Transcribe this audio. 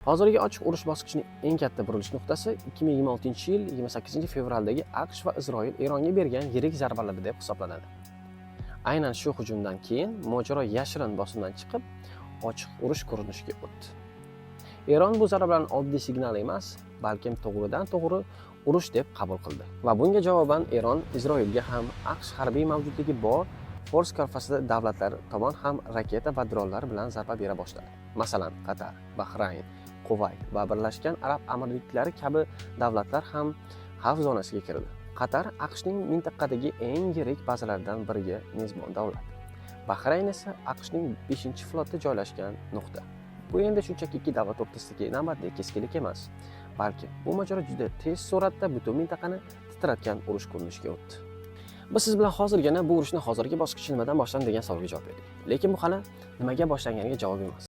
Hozirgi ochiq urush bosqichining eng katta burilish nuqtasi 2026-yil 28-fevraldagi AQSh va Isroil Eronga bergan yirik zarbalari deb hisoblanadi. Aynan shu hujumdan keyin mojaro yashirin bosimdan chiqib, ochiq urush ko'rinishiga o'tdi. Eron bu zarbalarni oddiy signal emas, balkim to'g'ridan-to'g'ri urush deb qabul qildi. Va bunga javoban Eron Isroilga ham AQSh harbiy mavjudligi bor Fors ko'rfazida davlatlari tomon ham raketa va dronlar bilan zarba bera boshladi. Masalan, Qatar, Bahrayn, Kuvayt va Birlashgan Arab Amirliklari kabi davlatlar ham xavf zonasiga kirdi. Qatar AQShning mintaqadagi eng yirik bazalaridan biriga mezbon davlat. Bahrayn esa AQShning 5-flotda joylashgan nuqta. Bu endi shunchaki ikki davlat o'rtasidagi navbatdagi keskinlik emas, balki bu mojaro juda tez sur'atda butun mintaqani titratgan urush ko'rinishiga o'tdi. Biz siz bilan hozirgina bu urushni hozirgi bosqichi nimadan boshlandi degan savolga javob berdik. Lekin bu hali nimaga boshlanganiga javob emas.